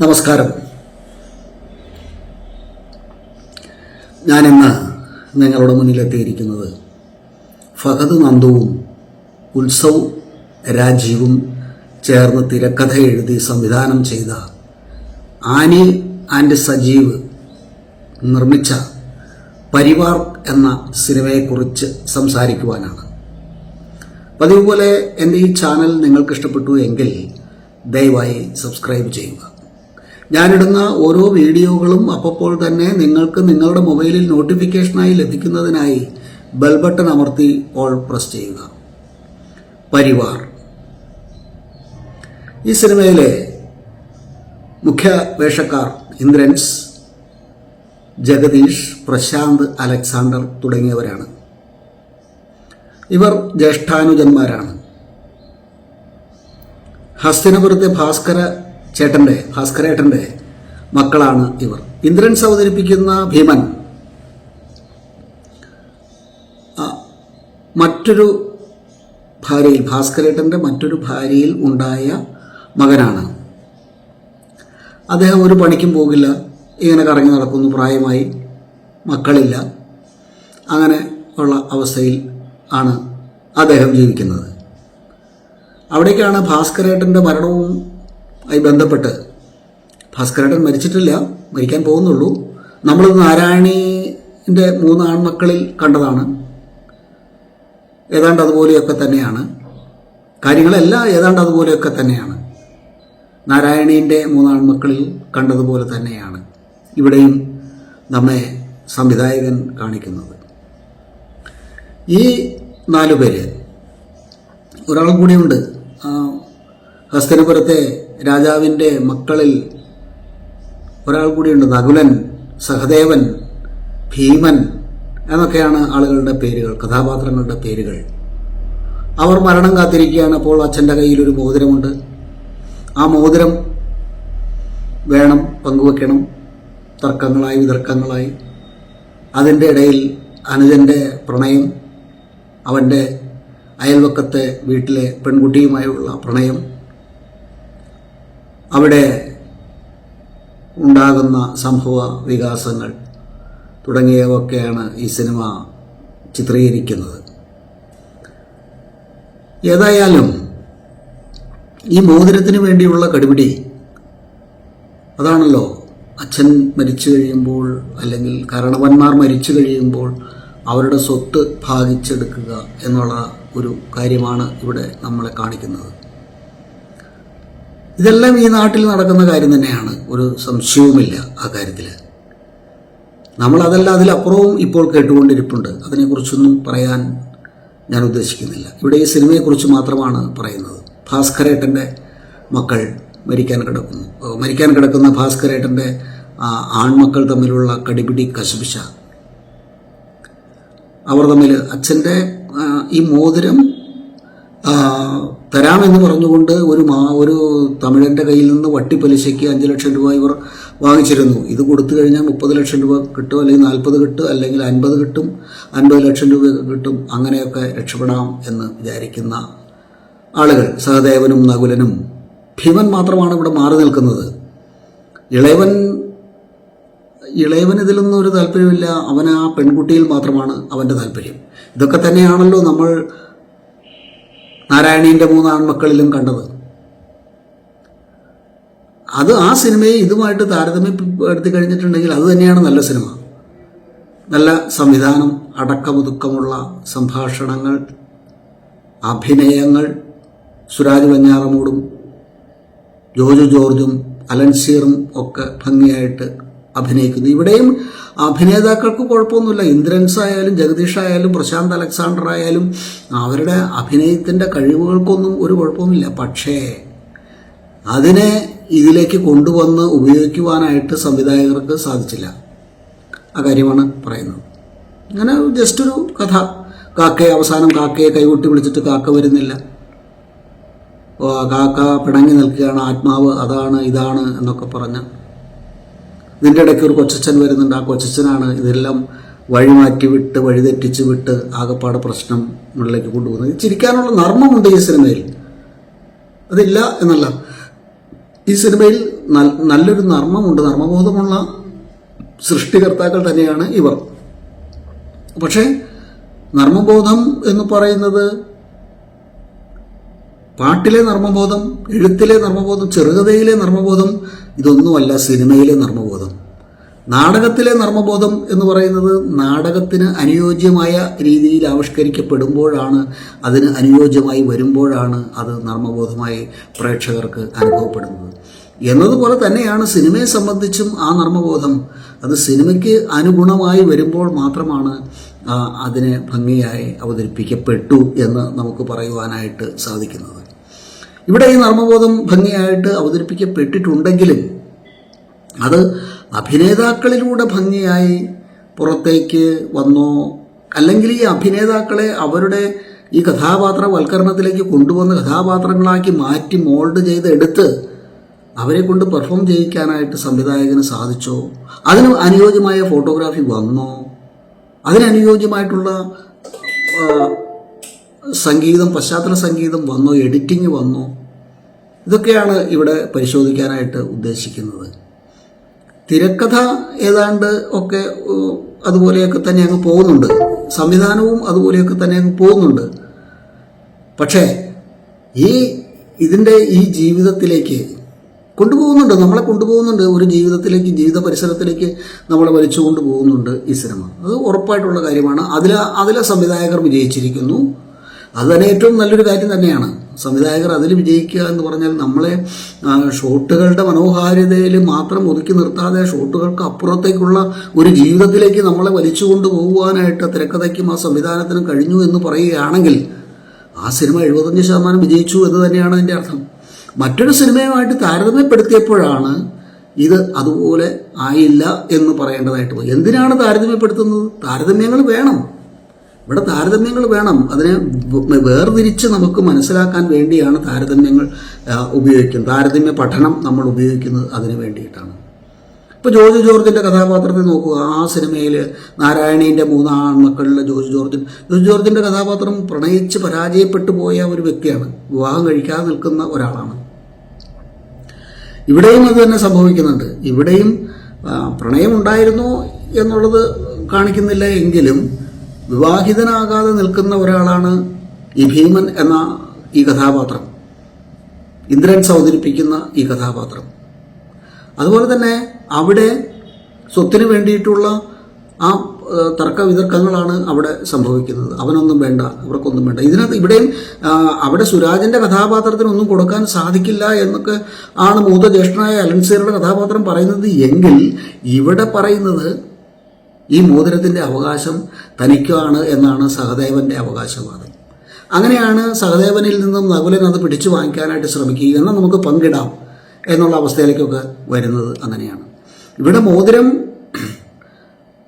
നമസ്കാരം. ഞാനിന്ന് നിങ്ങളുടെ മുന്നിലെത്തിയിരിക്കുന്നത് ഫഹദ് നന്ദുവും ഉത്സവ് രാജീവും ചേർന്ന് തിരക്കഥ എഴുതി സംവിധാനം ചെയ്ത ആനി ആൻഡ് സജീവ് നിർമ്മിച്ച പരിവാർ എന്ന സിനിമയെക്കുറിച്ച് സംസാരിക്കുവാനാണ്. പതിവ് പോലെ എൻ്റെ ഈ ചാനൽ നിങ്ങൾക്ക് ഇഷ്ടപ്പെട്ടു എങ്കിൽ ദയവായി സബ്സ്ക്രൈബ് ചെയ്യുക. ഞാനിടുന്ന ഓരോ വീഡിയോകളും അപ്പോൾ തന്നെ നിങ്ങൾക്ക് നിങ്ങളുടെ മൊബൈലിൽ നോട്ടിഫിക്കേഷനായി ലഭിക്കുന്നതിനായി ബെൽ ബട്ടൺ അമർത്തി ഓൾ പ്രസ് ചെയ്യുക. പരിവാർ ഈ സിനിമയിലെ മുഖ്യ വേഷക്കാർ ഇന്ദ്രൻസ്, ജഗദീഷ്, പ്രശാന്ത്, അലക്സാണ്ടർ തുടങ്ങിയവരാണ്. ഇവർ ജ്യേഷ്ഠാനുജന്മാരാണ്. ഹസ്തിനപുരത്തെ ഭാസ്കരേട്ടൻ്റെ മക്കളാണ് ഇവർ. ഇന്ദ്രൻസ് അവതരിപ്പിക്കുന്ന ഭീമൻ മറ്റൊരു ഭാര്യയിൽ, ഭാസ്കരേട്ടൻ്റെ മറ്റൊരു ഭാര്യയിൽ ഉണ്ടായ മകനാണ്. അദ്ദേഹം ഒരു പണിക്കും പോകില്ല, ഇങ്ങനെ കറങ്ങി നടക്കുന്നു, പ്രായമായി, മക്കളില്ല. അങ്ങനെ ഉള്ള അവസ്ഥയിൽ ആണ് അദ്ദേഹം ജീവിക്കുന്നത്. അവിടേക്കാണ് ഭാസ്കരേട്ടൻ്റെ മരണവും ആയി ബന്ധപ്പെട്ട്, ഭാസ്കരേട്ടൻ മരിച്ചിട്ടില്ല, മരിക്കാൻ പോകുന്നുള്ളൂ. നമ്മൾ നാരായണീൻ്റെ 3 ആൺമക്കളിൽ കണ്ടതാണ്. ഏതാണ്ട് അതുപോലെയൊക്കെ തന്നെയാണ് കാര്യങ്ങളെല്ലാം, ഏതാണ്ട് അതുപോലെയൊക്കെ തന്നെയാണ്. നാരായണീൻ്റെ 3 ആൺമക്കളിൽ കണ്ടതുപോലെ തന്നെയാണ് ഇവിടെയും നമ്മെ സംവിധായകൻ കാണിക്കുന്നത്. ഈ 4 പേര്, ഒരാളും കൂടിയുണ്ട്. ഹസ്തിനപുരത്തെ രാജാവിൻ്റെ മക്കളിൽ ഒരാൾ കൂടിയുണ്ട്, നകുലൻ, സഹദേവൻ, ഭീമൻ എന്നൊക്കെയാണ് ആളുകളുടെ പേരുകൾ, കഥാപാത്രങ്ങളുടെ പേരുകൾ. അവർ മരണം കാത്തിരിക്കുകയാണ്. അപ്പോൾ അച്ഛൻ്റെ കയ്യിലൊരു മോതിരമുണ്ട്. ആ മോതിരം വേണം, പങ്കുവെക്കണം. തർക്കങ്ങളായി വിതർക്കങ്ങളായി. അതിൻ്റെ ഇടയിൽ അനുജൻ്റെ പ്രണയം, അവൻ്റെ അയൽവക്കത്തെ വീട്ടിലെ പെൺകുട്ടിയുമായുള്ള പ്രണയം, അവിടെ ഉണ്ടാകുന്ന സംഭവ വികാസങ്ങൾ തുടങ്ങിയവയൊക്കെയാണ് ഈ സിനിമ ചിത്രീകരിക്കുന്നത്. ഏതായാലും ഈ മോതിരത്തിന് വേണ്ടിയുള്ള കടിപിടി അതാണല്ലോ. അച്ഛൻ മരിച്ചു കഴിയുമ്പോൾ, അല്ലെങ്കിൽ കാരണവന്മാർ മരിച്ചു കഴിയുമ്പോൾ അവരുടെ സ്വത്ത് ഭാഗിച്ചെടുക്കുക എന്നുള്ള ഒരു കാര്യമാണ് ഇവിടെ നമ്മളെ കാണിക്കുന്നത്. ഇതെല്ലാം ഈ നാട്ടിൽ നടക്കുന്ന കാര്യം തന്നെയാണ്, ഒരു സംശയവുമില്ല ആ കാര്യത്തിൽ. നമ്മളതല്ല, അതിലപ്പുറവും ഇപ്പോൾ കേട്ടുകൊണ്ടിരിപ്പുണ്ട്. അതിനെക്കുറിച്ചൊന്നും പറയാൻ ഞാൻ ഉദ്ദേശിക്കുന്നില്ല. ഇവിടെ ഈ സിനിമയെക്കുറിച്ച് മാത്രമാണ് പറയുന്നത്. ഭാസ്കരേട്ടൻ്റെ മക്കൾ മരിക്കാൻ കിടക്കുന്ന ഭാസ്കരേട്ടൻ്റെ ആൺമക്കൾ തമ്മിലുള്ള കടിപിടി, കശപിശ, അവർ തമ്മിൽ അച്ഛൻ്റെ ഈ മോതിരം തരാമെന്ന് പറഞ്ഞുകൊണ്ട് ഒരു തമിഴൻ്റെ കയ്യിൽ നിന്ന് വട്ടിപ്പലിശയ്ക്ക് 5 ലക്ഷം രൂപ ഇവർ വാങ്ങിച്ചിരുന്നു. ഇത് കൊടുത്തു കഴിഞ്ഞാൽ 30 ലക്ഷം രൂപ കിട്ടും, അല്ലെങ്കിൽ 40 കിട്ടും, അല്ലെങ്കിൽ 50 കിട്ടും, 50 ലക്ഷം രൂപ കിട്ടും. അങ്ങനെയൊക്കെ രക്ഷപ്പെടാം എന്ന് വിചാരിക്കുന്ന ആളുകൾ. സഹദേവനും നകുലനും. ഭീമൻ മാത്രമാണ് ഇവിടെ മാറി നിൽക്കുന്നത്. ഇളയവൻ ഇതിലൊന്നും ഒരു താല്പര്യമില്ല. അവൻ ആ പെൺകുട്ടിയിൽ മാത്രമാണ് അവൻ്റെ താല്പര്യം. ഇതൊക്കെ തന്നെയാണല്ലോ നമ്മൾ നാരായണീൻ്റെ 3 ആൺമക്കളിലും കണ്ടത്. അത് ആ സിനിമയെ ഇതുമായിട്ട് താരതമ്യപ്പെടുത്തി കഴിഞ്ഞിട്ടുണ്ടെങ്കിൽ അത് തന്നെയാണ് നല്ല സിനിമ. നല്ല സംവിധാനം, അടക്കമൊതുക്കമുള്ള സംഭാഷണങ്ങൾ, അഭിനയങ്ങൾ. സുരാജ് വെഞ്ഞാറമൂടും ജോജു ജോർജും അലൻസീറും ഒക്കെ ഭംഗിയായിട്ട് അഭിനയിക്കുന്നു. ഇവിടെയും അഭിനേതാക്കൾക്ക് കുഴപ്പമൊന്നുമില്ല. ഇന്ദ്രൻസ് ആയാലും ജഗദീഷ് ആയാലും പ്രശാന്ത് അലക്സാണ്ടർ ആയാലും അവരുടെ അഭിനയത്തിൻ്റെ കഴിവുകൾക്കൊന്നും ഒരു കുഴപ്പമില്ല. പക്ഷേ അതിനെ ഇതിലേക്ക് കൊണ്ടുവന്ന് ഉപയോഗിക്കുവാനായിട്ട് സംവിധായകർക്ക് സാധിച്ചില്ല. ആ കാര്യമാണ് പറയുന്നത്. അങ്ങനെ ജസ്റ്റ് ഒരു കഥ. അവസാനം കാക്കയെ കൈകൊട്ടി വിളിച്ചിട്ട് കാക്ക വരുന്നില്ല, കാക്ക പിണങ്ങി നിൽക്കുകയാണ്, ആത്മാവ് അതാണ് ഇതാണ് എന്നൊക്കെ പറഞ്ഞ്. ഇതിൻ്റെ ഇടയ്ക്ക് ഒരു കൊച്ചച്ഛൻ വരുന്നുണ്ട്. ആ കൊച്ചച്ഛനാണ് ഇതെല്ലാം വഴിമാറ്റി വിട്ട്, വഴിതെറ്റിച്ച് വിട്ട് ആകെപ്പാടെ പ്രശ്നങ്ങളിലേക്ക് കൊണ്ടുപോകുന്നത്. ചിരിക്കാനുള്ള നർമ്മമുണ്ട് ഈ സിനിമയിൽ, അതില്ല എന്നല്ല. ഈ സിനിമയിൽ നല്ലൊരു നർമ്മമുണ്ട്, നർമ്മബോധമുള്ള സൃഷ്ടികർത്താക്കൾ തന്നെയാണ് ഇവർ. പക്ഷേ നർമ്മബോധം എന്ന് പറയുന്നത് പാട്ടിലെ നർമ്മബോധം, എഴുത്തിലെ നർമ്മബോധം, ചെറുകഥയിലെ നർമ്മബോധം ഇതൊന്നുമല്ല സിനിമയിലെ നർമ്മബോധം. നാടകത്തിലെ നർമ്മബോധം എന്ന് പറയുന്നത് നാടകത്തിന് അനുയോജ്യമായ രീതിയിൽ ആവിഷ്കരിക്കപ്പെടുമ്പോഴാണ്, അതിന് അനുയോജ്യമായി വരുമ്പോഴാണ് അത് നർമ്മബോധമായി പ്രേക്ഷകർക്ക് അനുഭവപ്പെടുന്നത്. എന്നതുപോലെ തന്നെയാണ് സിനിമയെ സംബന്ധിച്ചും ആ നർമ്മബോധം അത് സിനിമയ്ക്ക് അനുഗുണമായി വരുമ്പോൾ മാത്രമാണ് അതിനെ ഭംഗിയായി അവതരിപ്പിക്കപ്പെട്ടു എന്ന് നമുക്ക് പറയുവാനായിട്ട് സാധിക്കുന്നത്. ഇവിടെ ഈ നർമ്മബോധം ഭംഗിയായിട്ട് അവതരിപ്പിക്കപ്പെട്ടിട്ടുണ്ടെങ്കിലും അത് അഭിനേതാക്കളിലൂടെ ഭംഗിയായി പുറത്തേക്ക് വന്നോ, അല്ലെങ്കിൽ ഈ അഭിനേതാക്കളെ അവരുടെ ഈ കഥാപാത്രവൽക്കരണത്തിലേക്ക് കൊണ്ടുവന്ന് കഥാപാത്രങ്ങളാക്കി മാറ്റി മോൾഡ് ചെയ്തെടുത്ത് അവരെ കൊണ്ട് പെർഫോം ചെയ്യിക്കാനായിട്ട് സംവിധായകന് സാധിച്ചോ, അതിന് അനുയോജ്യമായ ഫോട്ടോഗ്രാഫി വന്നോ, അതിനനുയോജ്യമായിട്ടുള്ള സംഗീതം, പശ്ചാത്തല സംഗീതം വന്നോ, എഡിറ്റിംഗ് വന്നോ, ഇതൊക്കെയാണ് ഇവിടെ പരിശോധിക്കാനായിട്ട് ഉദ്ദേശിക്കുന്നത്. തിരക്കഥ ഏതാണ്ട് ഒക്കെ അതുപോലെയൊക്കെ തന്നെ അങ്ങ് പോകുന്നുണ്ട്, സംവിധാനവും അതുപോലെയൊക്കെ തന്നെ അങ്ങ് പോകുന്നുണ്ട്. പക്ഷേ ഇതിൻ്റെ ഈ ജീവിതത്തിലേക്ക് കൊണ്ടുപോകുന്നുണ്ട്, നമ്മളെ കൊണ്ടുപോകുന്നുണ്ട്, ഒരു ജീവിതത്തിലേക്ക്, ജീവിത പരിസരത്തിലേക്ക് നമ്മളെ വലിച്ചു കൊണ്ടുപോകുന്നുണ്ട് ഈ സിനിമ. അത് ഉറപ്പായിട്ടുള്ള കാര്യമാണ്. അതിലെ സംവിധായകർ വിജയിച്ചിരിക്കുന്നു. അത് തന്നെ ഏറ്റവും നല്ലൊരു കാര്യം തന്നെയാണ്. സംവിധായകർ അതിൽ വിജയിക്കുക എന്ന് പറഞ്ഞാൽ നമ്മളെ ഷോട്ടുകളുടെ മനോഹാരിതയിൽ മാത്രം ഒതുക്കി നിർത്താതെ ഷോട്ടുകൾക്ക് അപ്പുറത്തേക്കുള്ള ഒരു ജീവിതത്തിലേക്ക് നമ്മളെ വലിച്ചു കൊണ്ടുപോകുവാനായിട്ട് തിരക്കഥയ്ക്കും ആ സംവിധാനത്തിനും കഴിഞ്ഞു എന്ന് പറയുകയാണെങ്കിൽ ആ സിനിമ 75% വിജയിച്ചു എന്ന് തന്നെയാണ് അതിൻ്റെ അർത്ഥം. മറ്റൊരു സിനിമയുമായിട്ട് താരതമ്യപ്പെടുത്തിയപ്പോഴാണ് ഇത് അതുപോലെ ആയില്ല എന്ന് പറയേണ്ടതായിട്ട് പോയി. എന്തിനാണ് താരതമ്യപ്പെടുത്തുന്നത്? താരതമ്യങ്ങൾ വേണം, ഇവിടെ താരതമ്യങ്ങൾ വേണം. അതിനെ വേർതിരിച്ച് നമുക്ക് മനസ്സിലാക്കാൻ വേണ്ടിയാണ് താരതമ്യങ്ങൾ ഉപയോഗിക്കുന്നത്. താരതമ്യ പഠനം നമ്മൾ ഉപയോഗിക്കുന്നത് അതിന് വേണ്ടിയിട്ടാണ്. ഇപ്പോൾ ജോർജ് ജോർജിൻ്റെ കഥാപാത്രത്തെ നോക്കുക. ആ സിനിമയിൽ നാരായണീൻ്റെ 3 ആൺമക്കളിലെ ജോർജ് ജോർജിൻ്റെ കഥാപാത്രം പ്രണയിച്ച് പരാജയപ്പെട്ടു പോയ ഒരു വ്യക്തിയാണ്, വിവാഹം കഴിക്കാതെ നിൽക്കുന്ന ഒരാളാണ്. ഇവിടെയും അത് തന്നെ സംഭവിക്കുന്നുണ്ട്. ഇവിടെയും പ്രണയമുണ്ടായിരുന്നു എന്നുള്ളത് കാണിക്കുന്നില്ല എങ്കിലും വിവാഹിതനാകാതെ നിൽക്കുന്ന ഒരാളാണ് ഈ ഭീമൻ എന്ന ഈ കഥാപാത്രം, ഇന്ദ്രൻസ് അവതരിപ്പിക്കുന്ന ഈ കഥാപാത്രം. അതുപോലെ തന്നെ അവിടെ സ്വത്തിന് വേണ്ടിയിട്ടുള്ള ആ തർക്ക വിതർക്കങ്ങളാണ് അവിടെ സംഭവിക്കുന്നത്. അവനൊന്നും വേണ്ട, അവർക്കൊന്നും വേണ്ട. ഇതിനകത്ത് ഇവിടെയും അവിടെ സുരാജിൻ്റെ കഥാപാത്രത്തിനൊന്നും കൊടുക്കാൻ സാധിക്കില്ല എന്നൊക്കെ ആണ് മൂത്ത ജ്യേഷ്ഠനായ അലൻസീറുടെ കഥാപാത്രം പറയുന്നത് എങ്കിൽ ഇവിടെ പറയുന്നത് ഈ മോതിരത്തിൻ്റെ അവകാശം തനിക്കാണ് എന്നാണ് സഹദേവൻ്റെ അവകാശവാദം. അങ്ങനെയാണ് സഹദേവനിൽ നിന്നും നകുലൻ അത് പിടിച്ചു വാങ്ങിക്കാനായിട്ട് ശ്രമിക്കുക, എന്നാൽ നമുക്ക് പങ്കിടാം എന്നുള്ള അവസ്ഥയിലേക്കൊക്കെ വരുന്നത് അങ്ങനെയാണ്. ഇവിടെ മോതിരം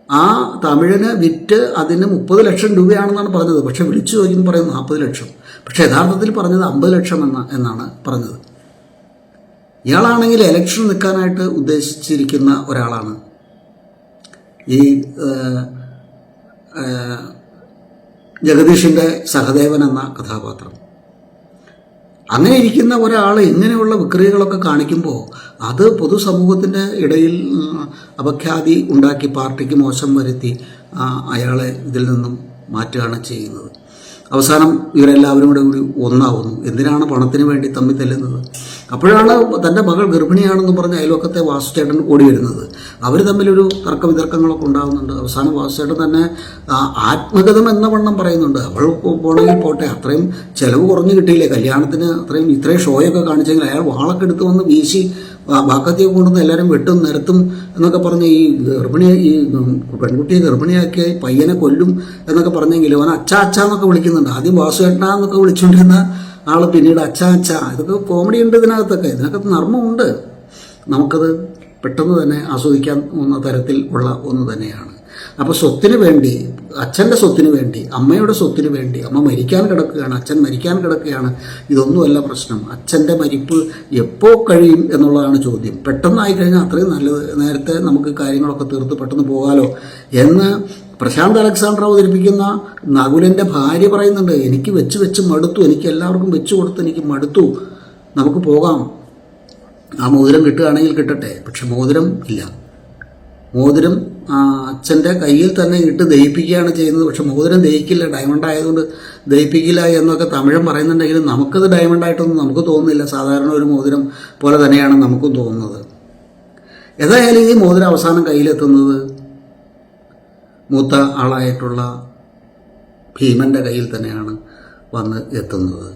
ആ തമിഴന് വിറ്റ് അതിന് 30 ലക്ഷം രൂപയാണെന്നാണ് പറഞ്ഞത്. പക്ഷെ വിളിച്ചു ചോദിക്കുമ്പോൾ പറയുന്നത് 40 ലക്ഷം. പക്ഷെ യഥാർത്ഥത്തിൽ പറഞ്ഞത് 50 ലക്ഷം എന്നാണ് പറഞ്ഞത്. ഇയാളാണെങ്കിൽ ഇലക്ഷൻ നിൽക്കാനായിട്ട് ഉദ്ദേശിച്ചിരിക്കുന്ന ഒരാളാണ്. ഈ ജഗദീഷിൻ്റെ സഹദേവൻ എന്ന കഥാപാത്രം. അങ്ങനെ ഇരിക്കുന്ന ഒരാൾ ഇങ്ങനെയുള്ള വിക്രിയകളൊക്കെ കാണിക്കുമ്പോൾ അത് പൊതുസമൂഹത്തിൻ്റെ ഇടയിൽ അപഖ്യാതി ഉണ്ടാക്കി പാർട്ടിക്ക് മോശം വരുത്തി അയാളെ ഇതിൽ നിന്നും മാറ്റുകയാണ് ചെയ്യുന്നത്. അവസാനം ഇവരെല്ലാവരും കൂടി ഒന്നാവുന്നു. എന്തിനാണ് പണത്തിന് വേണ്ടി തമ്മിൽ തെല്ലുന്നത്? അപ്പോഴാണ് തൻ്റെ മകൾ ഗർഭിണിയാണെന്ന് പറഞ്ഞ് അയൽവക്കത്തെ വാസുചേട്ടൻ ഓടി വരുന്നത്. അവർ തമ്മിലൊരു തർക്ക വിതർക്കങ്ങളൊക്കെ ഉണ്ടാകുന്നുണ്ട്. അവസാനം വാസുചേട്ടൻ തന്നെ ആത്മഗതം എന്ന വണ്ണം പറയുന്നുണ്ട്, അവൾ പോണെങ്കിൽ പോട്ടെ, അത്രയും ചിലവ് കുറഞ്ഞ് കിട്ടിയില്ലേ കല്യാണത്തിന്, ഇത്രയും ഷോയൊക്കെ കാണിച്ചെങ്കിൽ അയാൾ വാളൊക്കെ എടുത്ത് വന്ന് വീശി വാക്കത്തിയൊക്കെ കൊണ്ടുവന്ന് എല്ലാവരും വെട്ടും നിരത്തും എന്നൊക്കെ പറഞ്ഞ് ഈ പെൺകുട്ടിയെ ഗർഭിണിയാക്കി പയ്യനെ കൊല്ലും എന്നൊക്കെ പറഞ്ഞെങ്കിലും അവൻ അച്ഛ എന്നൊക്കെ വിളിക്കുന്നുണ്ട്. ആദ്യം വാസുചേട്ടനാന്നൊക്കെ വിളിച്ചുകൊണ്ടിരുന്ന ആൾ പിന്നീട് അച്ഛ. ഇതൊക്കെ കോമഡി ഉണ്ട് ഇതിനകത്തൊക്കെ നർമ്മമുണ്ട്. നമുക്കത് പെട്ടെന്ന് തന്നെ ആസ്വദിക്കാവുന്ന തരത്തിൽ ഉള്ള ഒന്ന് തന്നെയാണ്. അപ്പോൾ സ്വത്തിന് വേണ്ടി, അച്ഛൻ്റെ സ്വത്തിന് വേണ്ടി, അമ്മയുടെ സ്വത്തിന് വേണ്ടി, അമ്മ മരിക്കാൻ കിടക്കുകയാണ്, അച്ഛൻ മരിക്കാൻ കിടക്കുകയാണ്, ഇതൊന്നുമല്ല പ്രശ്നം. അച്ഛൻ്റെ മരിപ്പ് എപ്പോൾ കഴിയും എന്നുള്ളതാണ് ചോദ്യം. പെട്ടെന്നായി കഴിഞ്ഞാൽ അത്രയും നല്ലത്, നേരത്തെ നമുക്ക് കാര്യങ്ങളൊക്കെ തീർത്ത് പെട്ടെന്ന് പോകാലോ എന്ന് പ്രശാന്ത് അലക്സാണ്ടർ അവതരിപ്പിക്കുന്ന നകുലൻ്റെ ഭാര്യ പറയുന്നുണ്ട്. എനിക്ക് വെച്ച് മടുത്തു, എനിക്ക് എല്ലാവർക്കും വെച്ച് കൊടുത്ത് എനിക്ക് മടുത്തു, നമുക്ക് പോകാം ആ മോതിരം കിട്ടുകയാണെങ്കിൽ കിട്ടട്ടെ, പക്ഷെ മോതിരം ഇല്ല. മോതിരം അച്ഛൻ്റെ കയ്യിൽ തന്നെ ഇട്ട് ദഹിപ്പിക്കുകയാണ് ചെയ്യുന്നത്. പക്ഷെ മോതിരം ദഹിക്കില്ല, ഡയമണ്ട് ആയതുകൊണ്ട് ദഹിപ്പിക്കില്ല എന്നൊക്കെ തമിഴൻ പറയുന്നുണ്ടെങ്കിലും നമുക്കത് ഡയമണ്ടായിട്ടൊന്നും നമുക്ക് തോന്നുന്നില്ല. സാധാരണ ഒരു മോതിരം പോലെ തന്നെയാണ് നമുക്കും തോന്നുന്നത്. ഏതായാലും ഈ മോതിരം അവസാനം കയ്യിലെത്തുന്നത് മൂത്ത ആളായിട്ടുള്ള ഭീമൻ്റെ കയ്യിൽ തന്നെയാണ് വന്ന് എത്തുന്നത്.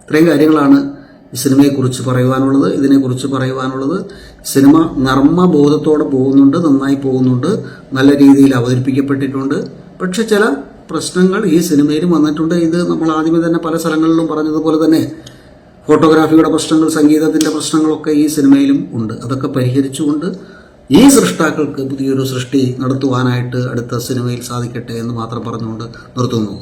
ഇത്രയും കാര്യങ്ങളാണ് ഈ സിനിമയെക്കുറിച്ച് പറയുവാനുള്ളത്. ഇതിനെക്കുറിച്ച് പറയുവാനുള്ളത്, സിനിമ നർമ്മബോധത്തോടെ പോകുന്നുണ്ട്, നന്നായി പോകുന്നുണ്ട്, നല്ല രീതിയിൽ അവതരിപ്പിക്കപ്പെട്ടിട്ടുണ്ട്. പക്ഷെ ചില പ്രശ്നങ്ങൾ ഈ സിനിമയിലും വന്നിട്ടുണ്ട്. ഇത് നമ്മൾ ആദ്യമേ തന്നെ പല സ്ഥലങ്ങളിലും പറഞ്ഞതുപോലെ തന്നെ ഫോട്ടോഗ്രാഫിയുടെ പ്രശ്നങ്ങൾ, സംഗീതത്തിൻ്റെ പ്രശ്നങ്ങളൊക്കെ ഈ സിനിമയിലും ഉണ്ട്. അതൊക്കെ പരിഹരിച്ചുകൊണ്ട് ഈ സൃഷ്ടാക്കൾക്ക് പുതിയൊരു സൃഷ്ടി നടത്തുവാനായിട്ട് അടുത്ത സിനിമയിൽ സാധിക്കട്ടെ എന്ന് മാത്രം പറഞ്ഞുകൊണ്ട് നിർത്തുന്നു.